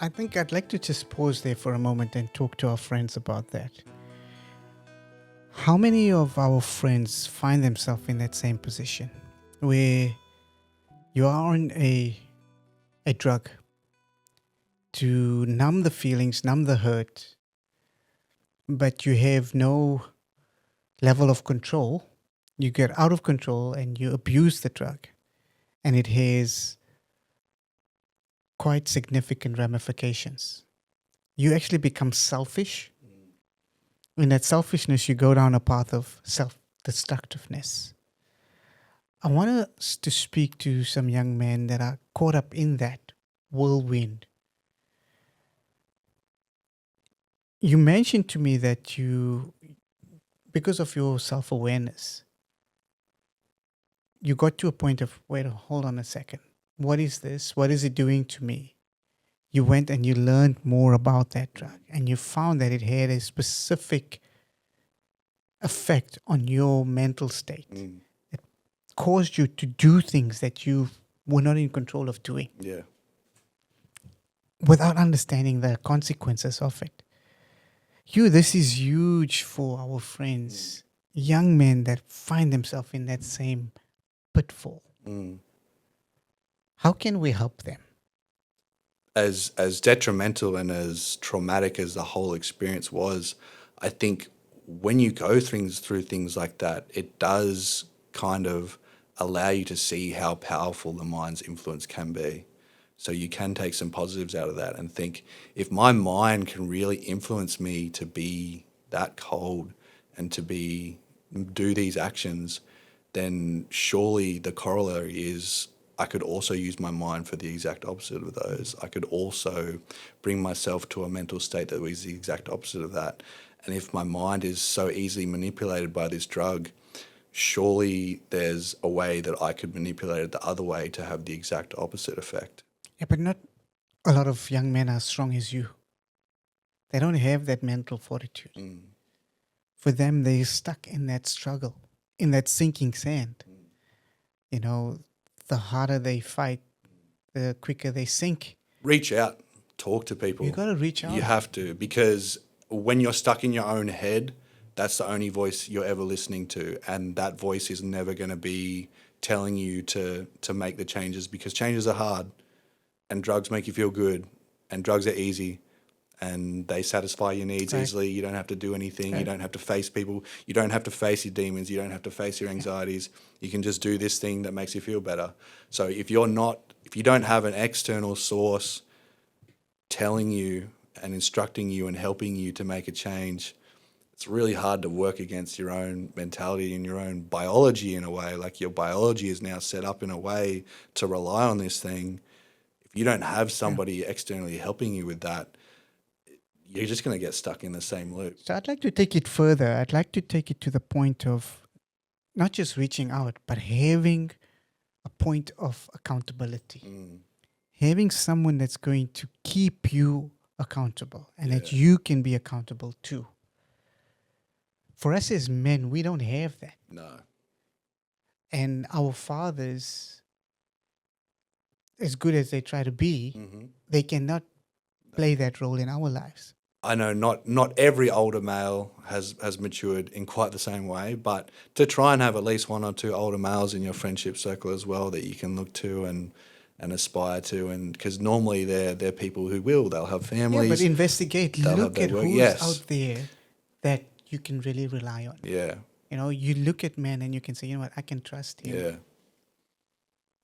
Speaker 1: I think I'd like to just pause there for a moment and talk to our friends about that. How many of our friends find themselves in that same position where you are on a drug to numb the feelings, numb the hurt, but you have no level of control? You get out of control and you abuse the drug, and it has quite significant ramifications. You actually become selfish. In that selfishness, you go down a path of self-destructiveness. I want us to speak to some young men that are caught up in that whirlwind. You mentioned to me that you, because of your self-awareness, you got to a point of, wait, hold on a second. What is this? What is it doing to me? You went and you learned more about that drug, and you found that it had a specific effect on your mental state. It caused you to do things that you were not in control of doing.
Speaker 2: Yeah.
Speaker 1: Without understanding the consequences of it. This is huge for our friends, young men that find themselves in that same pitfall. How can we help them?
Speaker 2: As detrimental and as traumatic as the whole experience was, I think when you go through things like that, it does kind of allow you to see how powerful the mind's influence can be. So you can take some positives out of that and think, if my mind can really influence me to be that cold and to do these actions, then surely the corollary is I could also use my mind for the exact opposite of those. I could also bring myself to a mental state that was the exact opposite of that. And if my mind is so easily manipulated by this drug, surely there's a way that I could manipulate it the other way to have the exact opposite effect.
Speaker 1: Yeah, but not a lot of young men are strong as you. They don't have that mental fortitude. For them, they're stuck in that struggle, in that sinking sand. You know, the harder they fight, the quicker they sink.
Speaker 2: Reach out, talk to people.
Speaker 1: You got to reach out.
Speaker 2: You have to, because when you're stuck in your own head, that's the only voice you're ever listening to, and that voice is never going to be telling you to make the changes, because changes are hard, and drugs make you feel good, and drugs are easy, and they satisfy your needs easily. You don't have to do anything. You don't have to face people. You don't have to face your demons. You don't have to face your anxieties. You can just do this thing that makes you feel better. So if you don't have an external source telling you and instructing you and helping you to make a change, it's really hard to work against your own mentality and your own biology in a way. Like, your biology is now set up in a way to rely on this thing. If you don't have somebody externally helping you with that, you're just going to get stuck in the same loop.
Speaker 1: So I'd like to take it further. I'd like to take it to the point of not just reaching out, but having a point of accountability. Having someone that's going to keep you accountable and that you can be accountable to. For us as men, we don't have that.
Speaker 2: No.
Speaker 1: And our fathers, as good as they try to be, they cannot play that role in our lives.
Speaker 2: I know not every older male has matured in quite the same way, but to try and have at least one or two older males in your friendship circle as well that you can look to and aspire to, and because normally they're people who they'll have families.
Speaker 1: Yeah, but investigate.
Speaker 2: They'll have
Speaker 1: Look
Speaker 2: their
Speaker 1: at
Speaker 2: work.
Speaker 1: who's
Speaker 2: Yes.
Speaker 1: out there that you can really rely on.
Speaker 2: Yeah,
Speaker 1: You know, you look at men and you can say, you know what, I can trust him.
Speaker 2: yeah.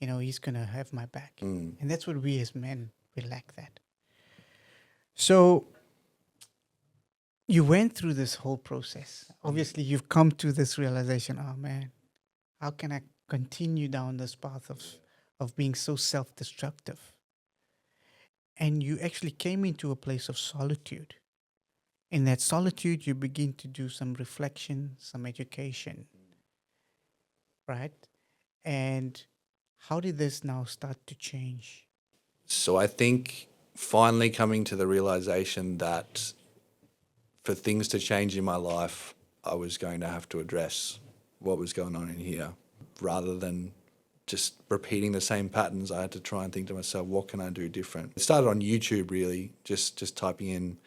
Speaker 1: You know, he's going to have my back.
Speaker 2: Mm.
Speaker 1: And that's what we as men, we lack that. So you went through this whole process. Obviously, you've come to this realization, oh man, how can I continue down this path of being so self-destructive? And you actually came into a place of solitude. In that solitude, you begin to do some reflection, some education, right? And how did this now start to change?
Speaker 2: So I think finally coming to the realization that for things to change in my life, I was going to have to address what was going on in here. Rather than just repeating the same patterns, I had to try and think to myself, what can I do different? It started on YouTube, really, just typing in.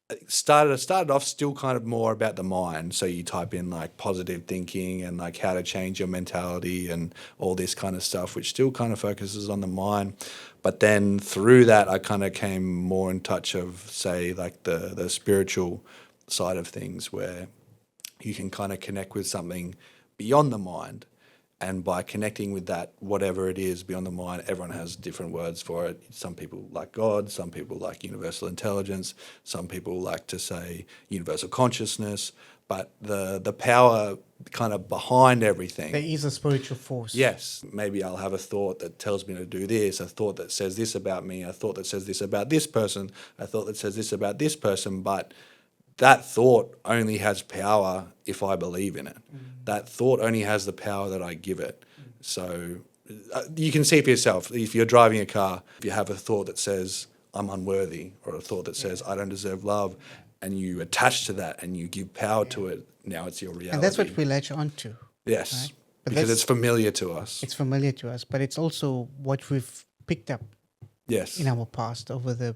Speaker 2: It started off still kind of more about the mind. So you type in like positive thinking and like how to change your mentality and all this kind of stuff, which still kind of focuses on the mind. But then through that, I kind of came more in touch of, say, like the spiritual side of things, where you can kind of connect with something beyond the mind. And by connecting with that, whatever it is beyond the mind, everyone has different words for it. Some people like God, some people like universal intelligence, some people like to say universal consciousness. But the power kind of behind everything.
Speaker 1: There is a spiritual force.
Speaker 2: Yes, maybe I'll have a thought that tells me to do this, a thought that says this about me, a thought that says this about this person, a thought that says this about this person, but that thought only has power if I believe in it. That thought only has the power that I give it. So you can see for yourself, if you're driving a car, if you have a thought that says, I'm unworthy, or a thought that says, I don't deserve love, and you attach to that and you give power to it, now it's your reality.
Speaker 1: And that's what we latch onto.
Speaker 2: Yes,
Speaker 1: right? But
Speaker 2: because it's familiar to us.
Speaker 1: It's familiar to us, but it's also what we've picked up
Speaker 2: Yes.
Speaker 1: in our past over the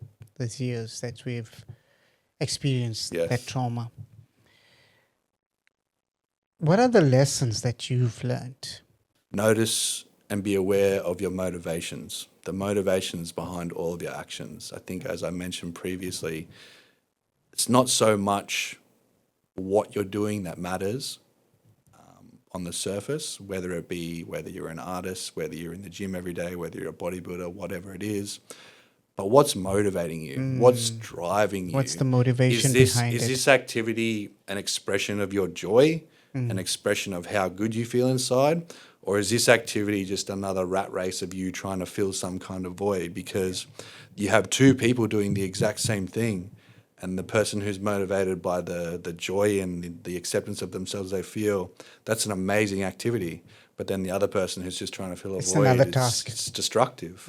Speaker 1: years that we've experienced that trauma. What are the lessons that you've learned?
Speaker 2: Notice and be aware of your motivations, the motivations behind all of your actions. I think, as I mentioned previously, it's not so much what you're doing that matters on the surface, whether you're an artist, whether you're in the gym every day, whether you're a bodybuilder, whatever it is. But what's motivating you? What's driving you?
Speaker 1: What's the motivation behind it?
Speaker 2: Is this activity an expression of your joy, an expression of how good you feel inside? Or is this activity just another rat race of you trying to fill some kind of void? Because you have two people doing the exact same thing, and the person who's motivated by the joy and the acceptance of themselves they feel, that's an amazing activity. But then the other person who's just trying to fill a void,
Speaker 1: another task.
Speaker 2: It's destructive.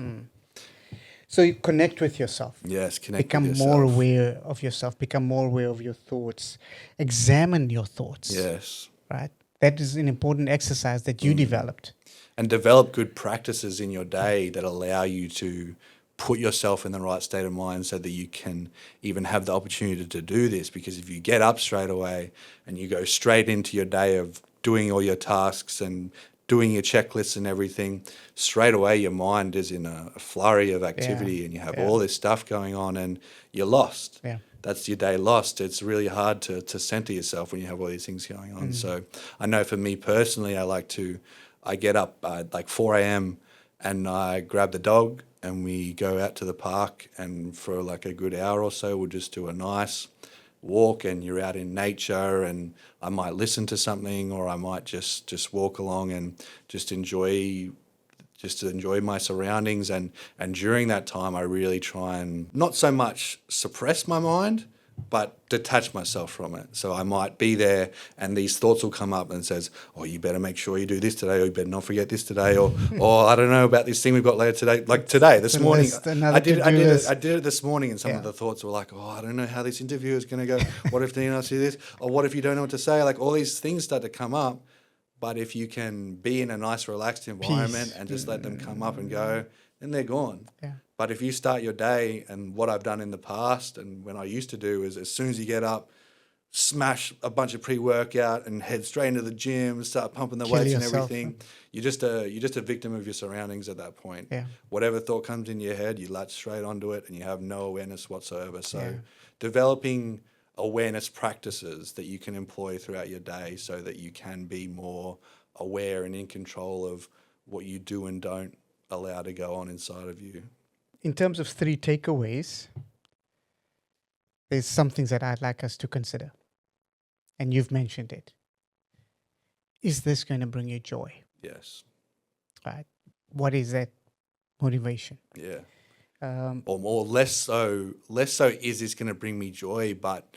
Speaker 1: So you connect with yourself.
Speaker 2: Yes, connect
Speaker 1: Become
Speaker 2: with yourself.
Speaker 1: more aware of yourself. Become more aware of your thoughts. Examine your thoughts.
Speaker 2: Yes.
Speaker 1: Right? That is an important exercise that you developed.
Speaker 2: And develop good practices in your day that allow you to put yourself in the right state of mind so that you can even have the opportunity to do this. Because if you get up straight away and you go straight into your day of doing all your tasks and doing your checklists and everything, straight away your mind is in a flurry of activity and you have all this stuff going on and you're lost.
Speaker 1: Yeah.
Speaker 2: That's your day lost. It's really hard to center yourself when you have all these things going on. So I know for me personally, I get up at like 4 a.m. and I grab the dog and we go out to the park, and for like a good hour or so, we'll just do a nice walk, and you're out in nature, and I might listen to something, or I might just walk along and just enjoy my surroundings. And during that time, I really try and not so much suppress my mind, but detach myself from it. So I might be there and these thoughts will come up and says, oh, you better make sure you do this today, or you better not forget this today, or I don't know about this thing we've got later today. Like today, this morning, I did it this morning, and some of the thoughts were like, oh, I don't know how this interview is going to go. What if they not see this? Or what if you don't know what to say? Like all these things start to come up. But if you can be in a nice, relaxed environment
Speaker 1: Peace.
Speaker 2: and just let them come up and go, then they're gone.
Speaker 1: Yeah.
Speaker 2: But if you start your day, and what I've done in the past and when I used to do is, as soon as you get up, smash a bunch of pre-workout and head straight into the gym, start pumping the
Speaker 1: Kill
Speaker 2: weights and
Speaker 1: yourself,
Speaker 2: everything. You're just a victim of your surroundings at that point.
Speaker 1: Yeah.
Speaker 2: Whatever thought comes in your head, you latch straight onto it and you have no awareness whatsoever. So
Speaker 1: Yeah.
Speaker 2: developing awareness practices that you can employ throughout your day so that you can be more aware and in control of what you do and don't allow to go on inside of you.
Speaker 1: In terms of 3 takeaways, there's some things that I'd like us to consider. And you've mentioned it. Is this going to bring you joy?
Speaker 2: Yes.
Speaker 1: Right? What is that motivation?
Speaker 2: Yeah.
Speaker 1: Um,
Speaker 2: Or more, less so, is this going to bring me joy, but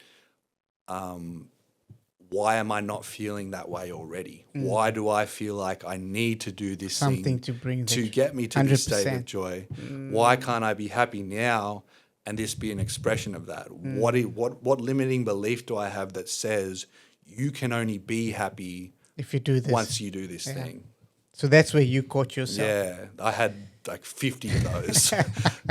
Speaker 2: why am I not feeling that way already? Why do I feel like I need to do this
Speaker 1: Something
Speaker 2: thing
Speaker 1: to bring
Speaker 2: to
Speaker 1: that
Speaker 2: get me to this state
Speaker 1: 100%.
Speaker 2: of joy? Why can't I be happy now and this be an expression of that? What limiting belief do I have that says you can only be happy
Speaker 1: if you do this.
Speaker 2: once you do this thing?
Speaker 1: So that's where you caught yourself.
Speaker 2: Yeah, I had like 50 of those.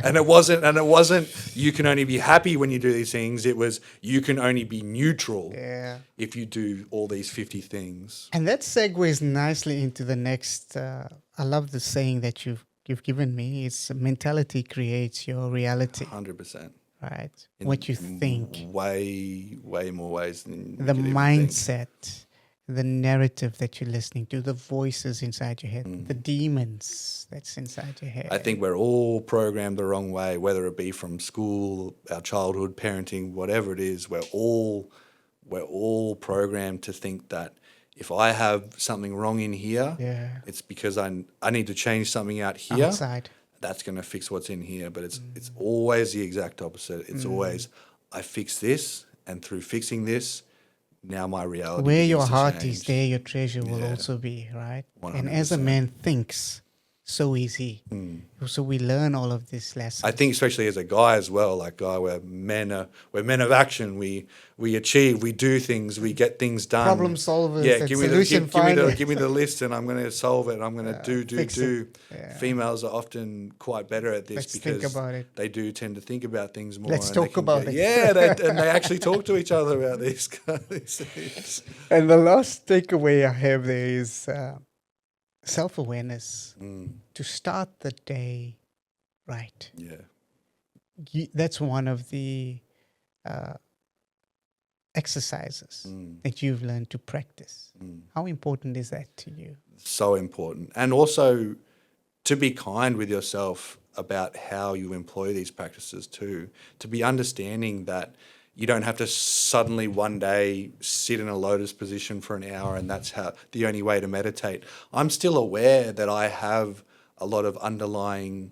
Speaker 2: and it wasn't you can only be happy when you do these things. It was you can only be neutral
Speaker 1: Yeah.
Speaker 2: if you do all these 50 things.
Speaker 1: And that segues nicely into the next. I love the saying that you've given me. It's mentality creates your reality,
Speaker 2: 100%.
Speaker 1: right? What you think,
Speaker 2: Way more ways than you
Speaker 1: the
Speaker 2: could even think.
Speaker 1: mindset, the narrative that you're listening to, the voices inside your head, the demons that's inside your head.
Speaker 2: I think we're all programmed the wrong way, whether it be from school, our childhood, parenting, whatever it is. We're all programmed to think that if I have something wrong in here, it's because I need to change something out here.
Speaker 1: Outside.
Speaker 2: That's going to fix what's in here. But it's always the exact opposite. It's always I fix this, and through fixing this, now my reality.
Speaker 1: Where your
Speaker 2: begins to
Speaker 1: heart
Speaker 2: change.
Speaker 1: is, there your treasure will
Speaker 2: Yeah.
Speaker 1: also be, right? And as a
Speaker 2: 100%.
Speaker 1: man thinks, so is he. So we learn all of this lessons.
Speaker 2: I think especially as a guy as well, like we're men of action. We achieve, we do things, we get things done.
Speaker 1: Problem solvers
Speaker 2: Yeah,
Speaker 1: and
Speaker 2: give me
Speaker 1: solution finders.
Speaker 2: give me the list, and I'm going to solve it. I'm going to
Speaker 1: fix
Speaker 2: do.
Speaker 1: it. Yeah.
Speaker 2: Females are often quite better at this
Speaker 1: Let's
Speaker 2: because
Speaker 1: think about it.
Speaker 2: they do tend to think about things more.
Speaker 1: Let's
Speaker 2: and they
Speaker 1: talk
Speaker 2: can
Speaker 1: about
Speaker 2: get-
Speaker 1: it.
Speaker 2: Yeah, and they actually talk to each other about these things.
Speaker 1: And the last takeaway I have there is self-awareness. To start the day right.
Speaker 2: Yeah.
Speaker 1: That's one of the exercises that you've learned to practice. How important is that to you?
Speaker 2: So important. And also to be kind with yourself about how you employ these practices too. To be understanding that you don't have to suddenly one day sit in a lotus position for an hour and that's the only way to meditate. I'm still aware that I have a lot of underlying,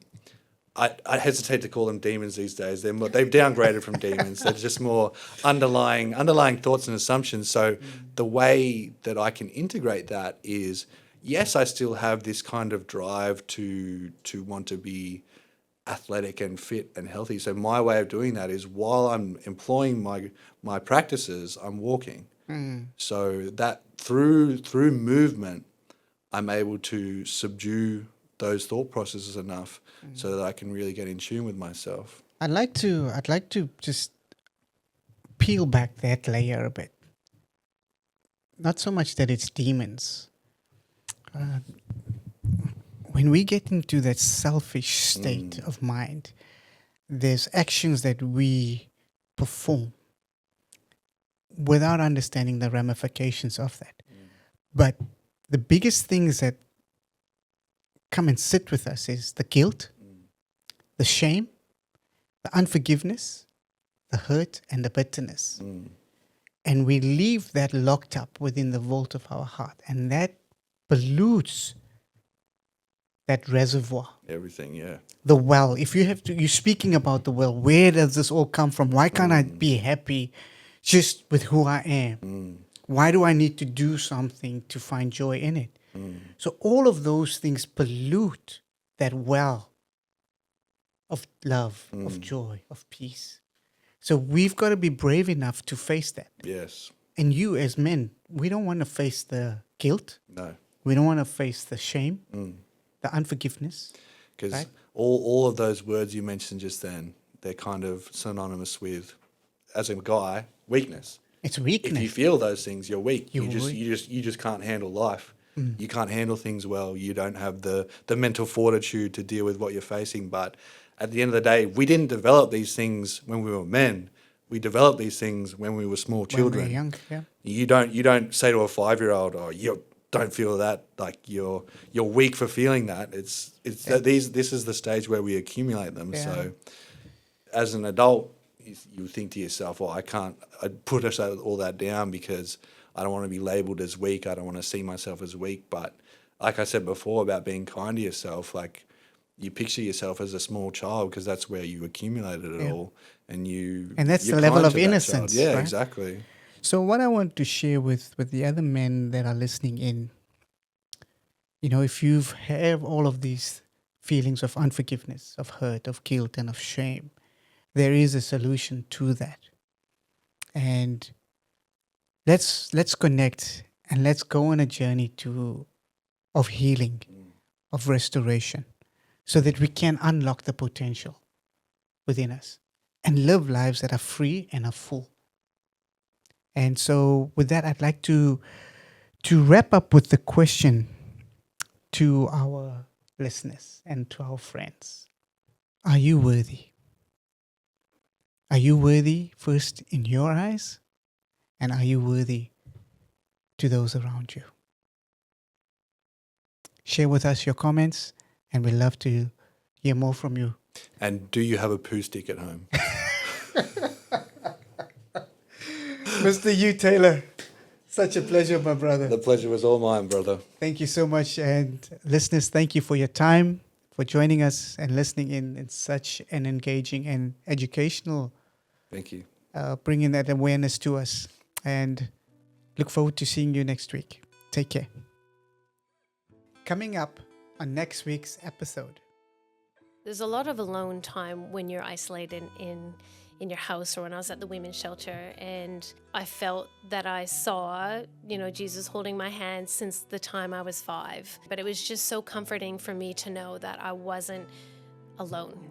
Speaker 2: I hesitate to call them demons these days. They've downgraded from demons. They're just more underlying thoughts and assumptions. So the way that I can integrate that is, yes, I still have this kind of drive to want to be athletic and fit and healthy. So my way of doing that is while I'm employing my practices, I'm walking. So that through movement, I'm able to subdue those thought processes enough so that I can really get in tune with myself.
Speaker 1: I'd like to just peel back that layer a bit. Not so much that it's demons. When we get into that selfish state of mind, there's actions that we perform without understanding the ramifications of that. But the biggest things that come and sit with us is the guilt, the shame, the unforgiveness, the hurt, and the bitterness. And we leave that locked up within the vault of our heart. And that pollutes that reservoir.
Speaker 2: Everything, yeah.
Speaker 1: The well. If you're speaking about the well, where does this all come from? Why can't I be happy just with who I am? Why do I need to do something to find joy in it? So all of those things pollute that well of love, of joy, of peace. So we've got to be brave enough to face that.
Speaker 2: Yes.
Speaker 1: And you as men, we don't want to face the guilt.
Speaker 2: No.
Speaker 1: We don't want to face the shame, the unforgiveness.
Speaker 2: Because
Speaker 1: Right.
Speaker 2: all of those words you mentioned just then, they're kind of synonymous with, as a guy, weakness.
Speaker 1: It's
Speaker 2: If
Speaker 1: weakness.
Speaker 2: you feel those things, you're weak.
Speaker 1: You're
Speaker 2: You just can't handle life. You can't handle things well. You don't have the mental fortitude to deal with what you're facing. But at the end of the day, we didn't develop these things when we were men. We developed these things when we were small
Speaker 1: When
Speaker 2: children.
Speaker 1: we're young, yeah.
Speaker 2: You don't say to a 5-year-old, "Oh, you don't feel that." Like you're weak for feeling that. This is the stage where we accumulate them.
Speaker 1: Yeah.
Speaker 2: So, as an adult, you think to yourself, "Well, I'd put all that down because I don't want to be labelled as weak. I don't want to see myself as weak." But like I said before about being kind to yourself, like you picture yourself as a small child because that's where you accumulated it all, and
Speaker 1: that's
Speaker 2: you're
Speaker 1: the level
Speaker 2: kind
Speaker 1: of
Speaker 2: to that child.
Speaker 1: innocence,
Speaker 2: Yeah,
Speaker 1: right?
Speaker 2: exactly.
Speaker 1: So what I want to share with the other men that are listening in, if you have all of these feelings of unforgiveness, of hurt, of guilt, and of shame, there is a solution to that. And let's connect and let's go on a journey of healing, of restoration, so that we can unlock the potential within us and live lives that are free and are full. And so with that, I'd like to wrap up with the question to our listeners and to our friends. Are you worthy? Are you worthy first in your eyes? And are you worthy to those around you? Share with us your comments, and we'd love to hear more from you.
Speaker 2: And do you have a poo stick at home?
Speaker 1: Mr. Hugh Taylor, such a pleasure, my brother.
Speaker 2: The pleasure was all mine, brother.
Speaker 1: Thank you so much. And listeners, thank you for your time, for joining us and listening in such an engaging and educational,
Speaker 2: Thank you.
Speaker 1: bringing that awareness to us. And look forward to seeing you next week. Take care. Coming up on next week's episode.
Speaker 3: There's a lot of alone time when you're isolated in your house, or when I was at the women's shelter, and I felt that I saw, Jesus holding my hand since the time I was 5. But it was just so comforting for me to know that I wasn't alone.